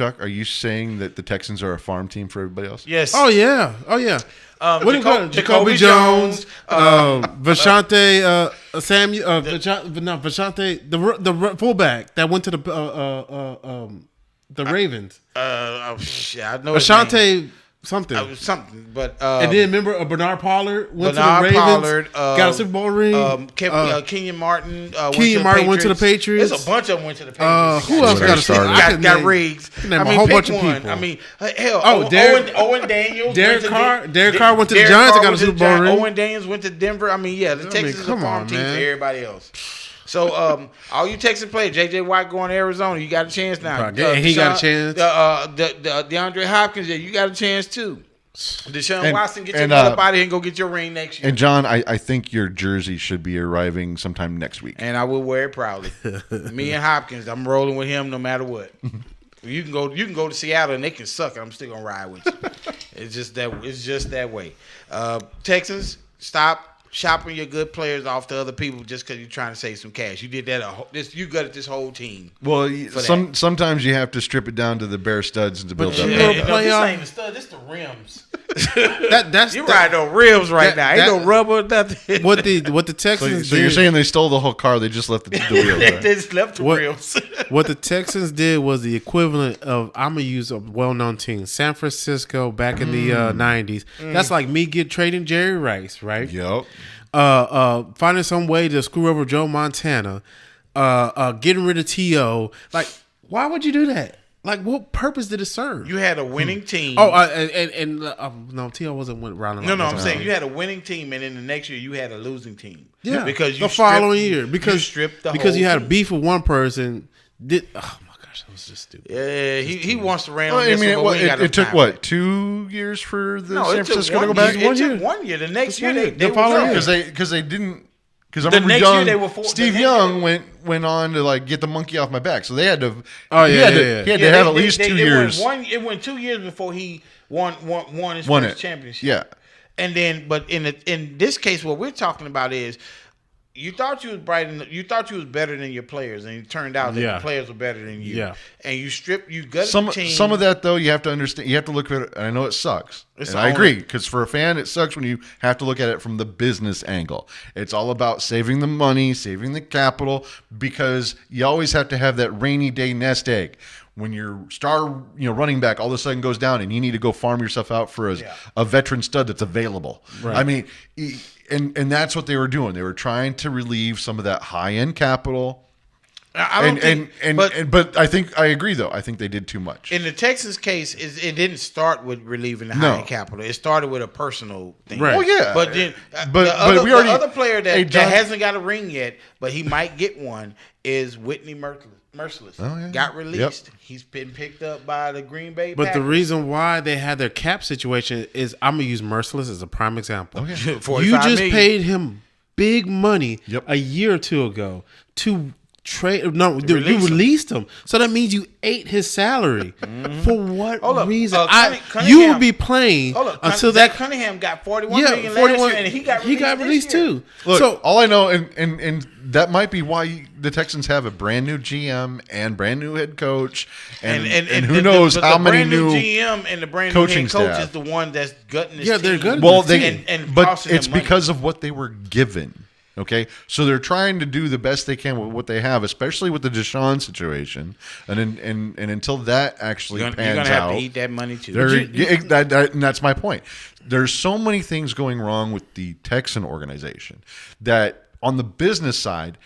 Chuck, are you saying that the Texans are a farm team for everybody else? Yes. Oh yeah. What do you call it? Jacoby Jones, Vashante, Samuel, Vashante, the fullback that went to the Ravens. I know Vashante something. But and then remember Bernard Pollard went to the Ravens, got a Super Bowl ring. Kenyon Martin. Went to the Patriots. There's a bunch of them went to the Patriots. Who else got a start? Got Riggs. A whole bunch of people. I mean, hell. Owen Daniels. Derek Carr went to the Giants and got a Super Bowl ring. Owen Daniels went to Denver. I mean, yeah, the Texans is a farm team for everybody else. So, all you Texas players, J.J. Watt going to Arizona, you got a chance now. He got a chance. DeAndre Hopkins, you got a chance too. Deshaun Watson, get your mother out of here and go get your ring next year. And John, I think your jersey should be arriving sometime next week. And I will wear it proudly. Me and Hopkins, I'm rolling with him no matter what. You can go to Seattle and they can suck, and I'm still gonna ride with you. It's just that way. Texans, stop shopping your good players off to other people just because you're trying to save some cash. You did that. You gutted this whole team. Well, sometimes you have to strip it down to the bare studs to build up. This ain't the stud. This the rims. That's you riding on rims right now. Ain't no rubber, nothing. What the Texans so you're saying they stole the whole car? They just left the wheels. Right? They just left the rims. What the Texans did was the equivalent of, I'm gonna use a well-known team, San Francisco back in the 90s. That's like me trading Jerry Rice, right? Yep. Finding some way to screw over Joe Montana, getting rid of T.O. Like, why would you do that? Like, what purpose did it serve? You had a winning team. Oh, no, T.O. wasn't running. No, I'm saying you had a winning team, and then the next year you had a losing team. Yeah, because you following year because you had a team. Beef with one person. Oh my gosh, that was just stupid. Yeah, he wants to ran. It took what 2 years for the San Francisco to go back. It took 1 year. The next year they following because they didn't. Because I remember Steve Young went on to like get the monkey off my back, so they had to. He had to have at least 2 years. It went 2 years before he won his first championship. Yeah, and then, but in this case, what we're talking about is you thought you was you thought you was better than your players, and it turned out that the players were better than you. Yeah, and you gutted the team. Some of that though, you have to understand. You have to look at it. And I know it sucks. And I agree, because for a fan, it sucks when you have to look at it from the business angle. It's all about saving the money, saving the capital, because you always have to have that rainy day nest egg. When your star, running back all of a sudden goes down, and you need to go farm yourself out for a veteran stud that's available. Right. I mean, and that's what they were doing. They were trying to relieve some of that high end capital. But I think I agree though. I think they did too much. In the Texans case, it didn't start with relieving the high end capital. It started with a personal thing. Right. Well, yeah. But then, the other player that hasn't got a ring yet, but he might get one, is Whitney Merciless. Oh, yeah. Got released. Yep. He's been picked up by the Green Bay Packers. But the reason why they had their cap situation is, I'm gonna use Merciless as a prime example. Okay. You just paid him big money a year or two ago to trade. No, you released him. So that means you ate his salary. For what reason? You would be playing until that Cunningham got $41 million last year, and he got released too. Look, so all I know, and that might be why the Texans have a brand new GM and brand new head coach, and who knows how many new GM and the brand new head coach is the one that's gutting this team. They're gutting. Well, but it's because of what they were given. Okay, so they're trying to do the best they can with what they have, especially with the Deshaun situation, and until that actually pans out, you're gonna have to eat that money too. And that's my point. There's so many things going wrong with the Texan organization that on the business side,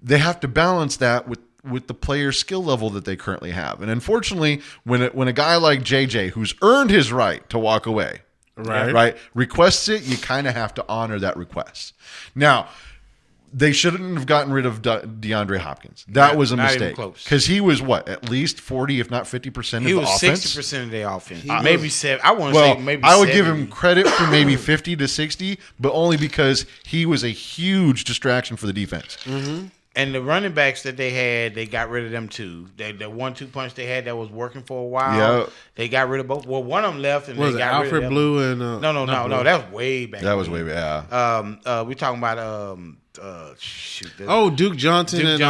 they have to balance that with the player skill level that they currently have. And unfortunately, when a guy like JJ, who's earned his right to walk away, right, requests it, you kind of have to honor that request. Now, they shouldn't have gotten rid of DeAndre Hopkins. That was a mistake. Because he was at least 40, if not 50% of the offense. He was 60% of the offense. Maybe 7. I want to say maybe 70. I would give him credit for maybe 50 to 60, but only because he was a huge distraction for the defense. Mm-hmm. And the running backs that they had, they got rid of them too. The 1-2 punch they had that was working for a while, they got rid of both. Well, one of them left, and they got rid of them. Blue and no, that was way back. That was way back. We're talking about Duke Johnson and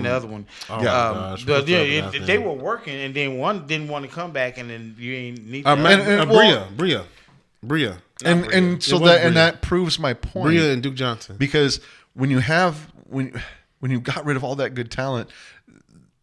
the other one. Gosh, they were working, and then one didn't want to come back, and then you ain't need Bria. And so that proves my point. Bria and Duke Johnson. Because when you got rid of all that good talent,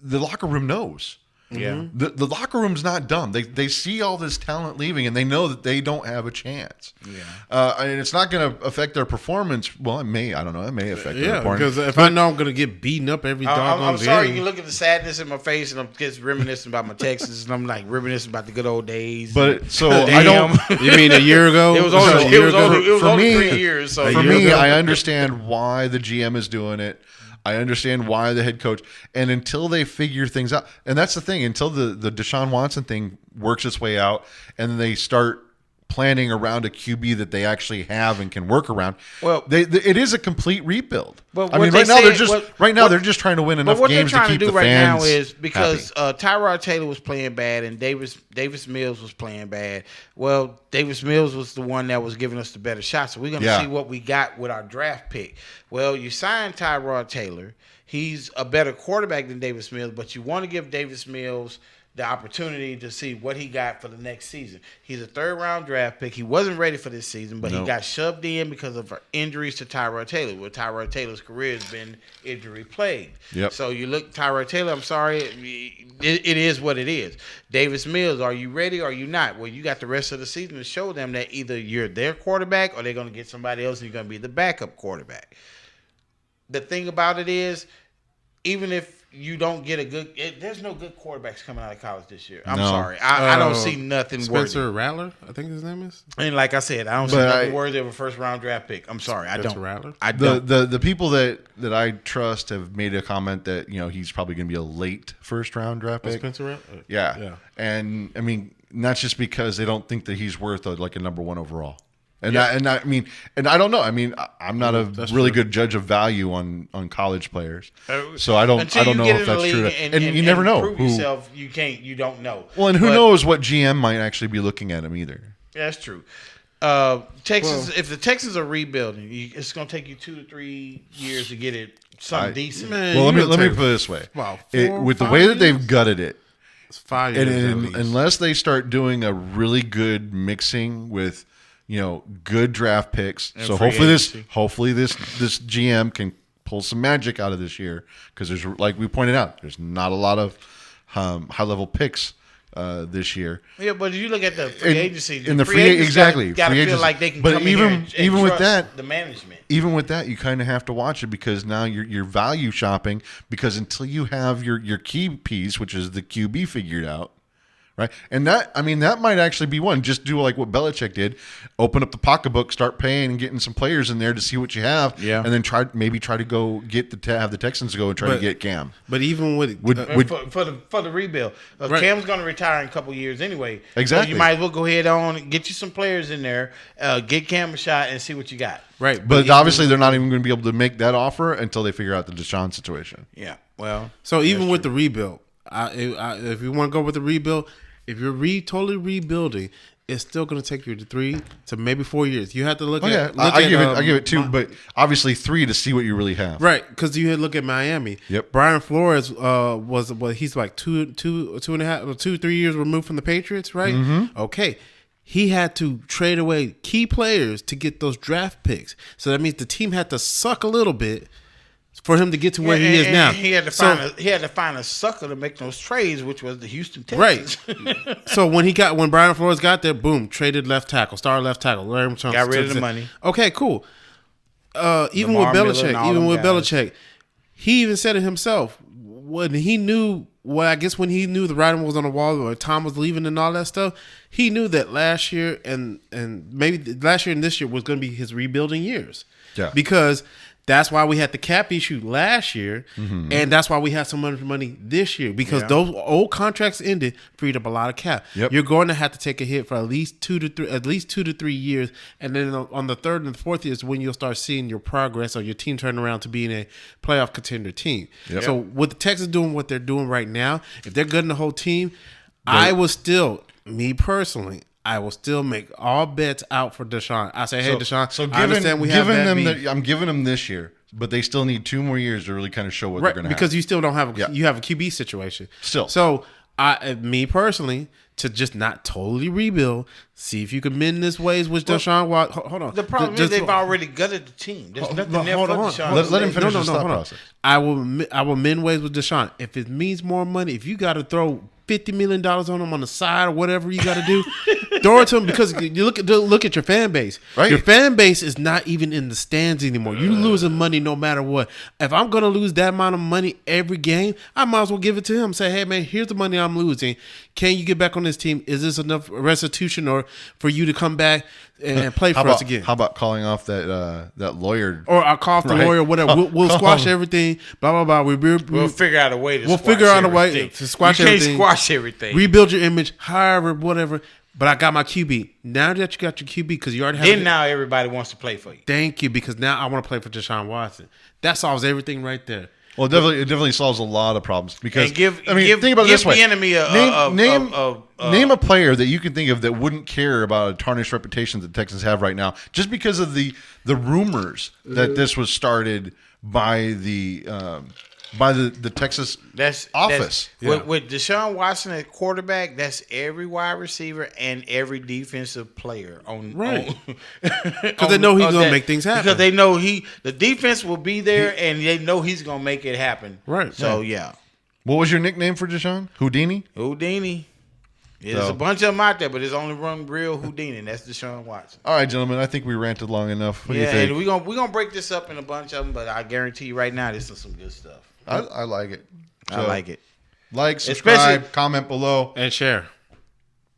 the locker room knows. Yeah. The locker room's not dumb. They see all this talent leaving, and they know that they don't have a chance. Yeah. And it's not going to affect their performance. Well, it may. I don't know. It may affect their performance. Because if I know I'm going to get beaten up every doggone I'm sorry. game. You look at the sadness in my face, and I'm just reminiscing about my Texans, and I'm like reminiscing about the good old days. But so I don't. You mean a year ago? It was only 3 years. So for me, I understand why the GM is doing it. I understand why the head coach, and until they figure things out, and that's the thing, until the Deshaun Watson thing works its way out, and they start planning around a QB that they actually have and can work around. Well, it is a complete rebuild. But I mean, right now they're just trying to win enough games to keep the fans. What they're trying to do right now is because Tyrod Taylor was playing bad and Davis Mills was playing bad. Well, Davis Mills was the one that was giving us the better shot. So we're going to see what we got with our draft pick. Well, you signed Tyrod Taylor. He's a better quarterback than Davis Mills, but you want to give Davis Mills the opportunity to see what he got for the next season. He's a 3rd-round draft pick. He wasn't ready for this season, but he got shoved in because of injuries to Tyrod Taylor. Well, Tyrod Taylor's career has been injury-plagued. Yep. So you look, Tyrod Taylor, I'm sorry, it is what it is. Davis Mills, are you ready or are you not? Well, you got the rest of the season to show them that either you're their quarterback or they're going to get somebody else and you're going to be the backup quarterback. The thing about it is, even if you don't get a good, there's no good quarterbacks coming out of college this year. I'm sorry. I don't see nothing Spencer worthy. Rattler, I think his name is. And like I said, I don't see nothing worthy of a 1st-round draft pick. I'm sorry. Spencer Rattler? I don't. The people that I trust have made a comment that, he's probably going to be a late 1st-round draft pick. Spencer Rattler? Yeah. And I mean, that's just because they don't think that he's worth a number 1 overall. And I don't know. I mean, I'm not a really good judge of value on college players, so I don't know if that's true. And you never know. Prove yourself. You don't know. Well, and who knows what GM might actually be looking at him either. That's true. Texas. If the Texans are rebuilding, it's going to take you 2 to 3 years to get it something decent. Man, well, let me put it this way: with the way that they've gutted it, it's 5 years. And unless they start doing a really good mixing with good draft picks. And so hopefully this GM can pull some magic out of this year, because there's, like we pointed out, there's not a lot of high level picks this year. Yeah, but if you look at the free agency, in the free exactly, got to feel like they can. But come even in here and with trust that, the management. Even with that, you kind of have to watch it, because now you're value shopping, because until you have your key piece, which is the QB, figured out. Right. And that might actually be one. Just do like what Belichick did. Open up the pocketbook, start paying and getting some players in there to see what you have. Yeah. And then try to go have the Texans go and try to get Cam. But even with for the rebuild, right. Cam's going to retire in a couple years anyway. Exactly. So you might as well go ahead on and get you some players in there, get Cam a shot, and see what you got. Right. But obviously they're not even going to be able to make that offer until they figure out the Deshaun situation. Yeah. Well. So even with the rebuild, if you want to go with the rebuild. If you're totally rebuilding, it's still going to take you 3 to maybe 4 years. You have to look at. I give it 2, but obviously 3 to see what you really have. Right, because you had to look at Miami. Yep. Brian Flores he's like 3 years removed from the Patriots, right? Mm-hmm. Okay. He had to trade away key players to get those draft picks. So that means the team had to suck a little bit for him to get to where he is now. He had to find a sucker to make those trades, which was the Houston Texans. Right. So when Brian Flores got there, boom, traded left tackle, started left tackle, got rid of the money. Okay, cool. Even with Belichick, he even said it himself when he knew. Well, I guess when he knew the writing was on the wall, or Tom was leaving and all that stuff, he knew that last year and maybe last year and this year was going to be his rebuilding years. Yeah. Because that's why we had the cap issue last year, and that's why we have so much money this year, because those old contracts ended, freed up a lot of cap. Yep. You're going to have to take a hit for at least 2 to 3 years, and then on the 3rd and the 4th year is when you'll start seeing your progress or your team turn around to being a playoff contender team. Yep. So with the Texans doing what they're doing right now, if they're good in the whole team, I will still, me personally, I will still make all bets out for Deshaun. I say, hey, Deshaun, So I understand we have bad beat. I'm giving them this year, but they still need 2 more years to really kind of show what they're going to have. Because you still don't have you have a QB situation. Still. So, me personally, to just not totally rebuild, see if you can mend this ways with Deshaun Watson. Hold on. The problem is they've already gutted the team. There's nothing there for Deshaun. Let him finish his thought process. I will mend ways with Deshaun. If it means more money, if you got to throw $50 million on him on the side or whatever you got to do, throw it to him, because you look at your fan base. Right. Your fan base is not even in the stands anymore. You're losing money no matter what. If I'm going to lose that amount of money every game, I might as well give it to him. Say, hey, man, here's the money I'm losing. Can you get back on this team? Is this enough restitution or for you to come back and play for us again? How about calling off that lawyer? Or I'll call off the lawyer, whatever. We'll squash everything. Blah, blah, blah. We'll figure out a way to squash everything. You can't squash everything. Rebuild your image, however, whatever. But I got my QB. Now that you got your QB, because you already have Then now everybody wants to play for you. Thank you, because now I want to play for Deshaun Watson. That solves everything right there. Well, it definitely solves a lot of problems, because think about it this way. The enemy name a player that you can think of that wouldn't care about a tarnished reputation that the Texans have right now, just because of the rumors that this was started by the Texas office. With Deshaun Watson at quarterback, that's every wide receiver and every defensive player on because they know he's going to make things happen. Because they know the defense will be there, and they know he's going to make it happen. Right. So yeah. What was your nickname for Deshaun? Houdini. There's a bunch of them out there, but there's only one real Houdini, and that's Deshaun Watson. All right, gentlemen, I think we ranted long enough. What do you think? And we're gonna break this up in a bunch of them, but I guarantee you right now, this is some good stuff. I like it. I like it. Like, subscribe, comment below, and share,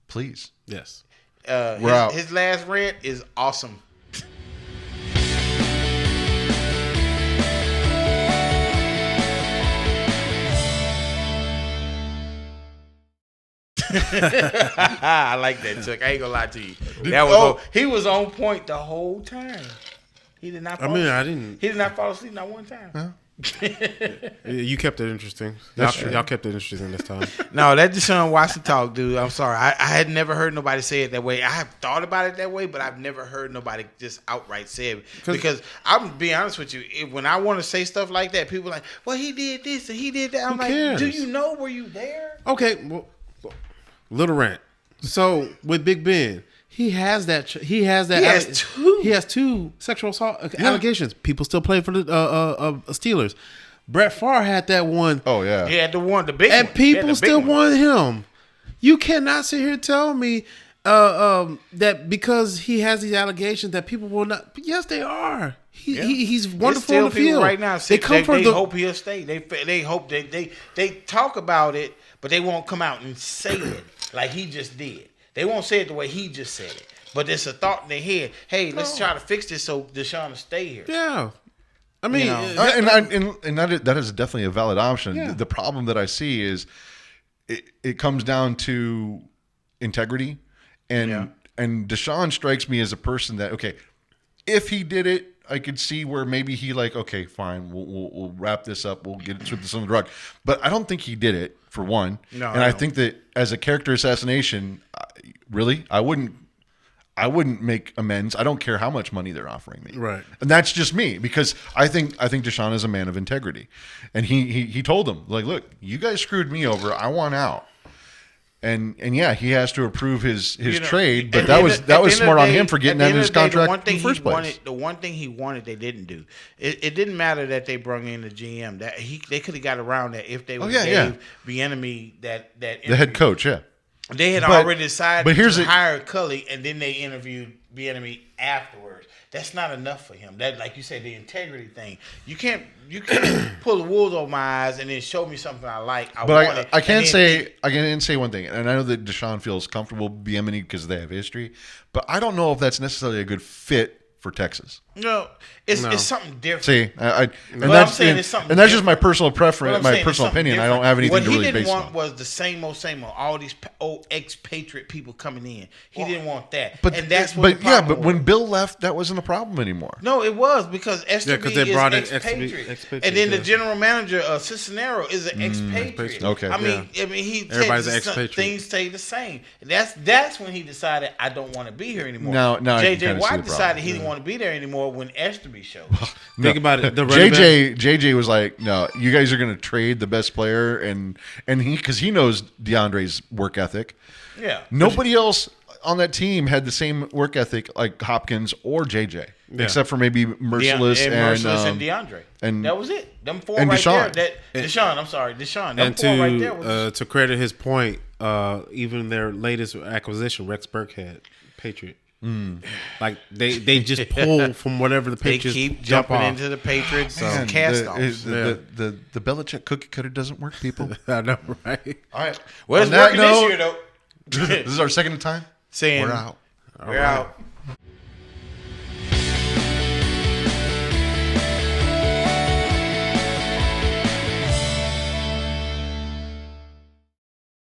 please. Yes. We're out. His last rant is awesome. I like that, Chuck. I ain't gonna lie to you. He was on point the whole time. He did not. He did not fall asleep not one time. Huh? You kept it interesting. Y'all kept it interesting this time. No, that Deshaun Watson talk, dude. I'm sorry. I had never heard nobody say it that way. I have thought about it that way, but I've never heard nobody just outright say it. Because I'm gonna be honest with you, when I want to say stuff like that, people are like, well, he did this and he did that. I'm like, do you know? Were you there? Okay, well, little rant. So with Big Ben, he has two sexual assault allegations. People still play for the Steelers. Brett Favre had that one. Oh yeah, he had the one, the big one. And people still want him. You cannot sit here and tell me that because he has these allegations that people will not. Yes, they are. He's wonderful on the field right now. They hope he'll stay. They hope they talk about it, but they won't come out and say it like he just did. They won't say it the way he just said it. But it's a thought in their head. Hey, let's try to fix this so Deshaun will stay here. Yeah. I mean, that is definitely a valid option. Yeah. The problem that I see is it comes down to integrity, and Deshaun strikes me as a person that, okay, if he did it, I could see where maybe he okay, fine, we'll wrap this up, we'll get this on the rug. But I don't think he did it, for one. No, and I think that as a character assassination, really, I wouldn't make amends. I don't care how much money they're offering me. Right. And that's just me, because I think Deshaun is a man of integrity. And he told them, look, you guys screwed me over. I want out. And yeah, he has to approve his trade, but that was smart on him for getting that in his contract in the first place. The one thing he wanted, they didn't do. It didn't matter that they brought in the GM. That they could have got around that if they would gave Bieniemy that the head coach. Yeah, they had already decided to hire Cully, and then they interviewed Bieniemy afterwards. That's not enough for him. That, like you said, the integrity thing. You can't pull the wool over my eyes and then show me something I like. I can say one thing, and I know that Deshaun feels comfortable Bieniemy because they have history, but I don't know if that's necessarily a good fit for Texas. No, it's something different. See, I'm saying it's something and that's just different. my personal preference, my personal opinion. I don't have anything to really base on. What he didn't want was the same old, all these old expatriate people coming in. He didn't want that. But and that's what the problem was. When Bill left, that wasn't a problem anymore. No, it was because STB they brought in is expatriate. expatriate, and then the general manager, Cisnero, is an expatriate. Okay. I mean, he everybody's said expatriate. things stay the same. That's when he decided I don't want to be here anymore. Now JJ Watt decided he didn't want to be there anymore when Esterby showed. Think about it. The JJ was like, no, you guys are going to trade the best player, and because he knows DeAndre's work ethic. Yeah. Nobody else on that team had the same work ethic like Hopkins or JJ, except for maybe Merciless and DeAndre. And that was it. Them four and right Deshaun. there. Deshaun. Them And four right there was to credit his point, even their latest acquisition, Rex Burkhead, Patriot. Like they just pull from whatever the Patriots they keep jump jumping off. into the Patriots Man, cast-offs. the Belichick cookie cutter doesn't work, people. I know, right? All right. Well, it's working this year, though. This is our second time. Saying we're out. We're out.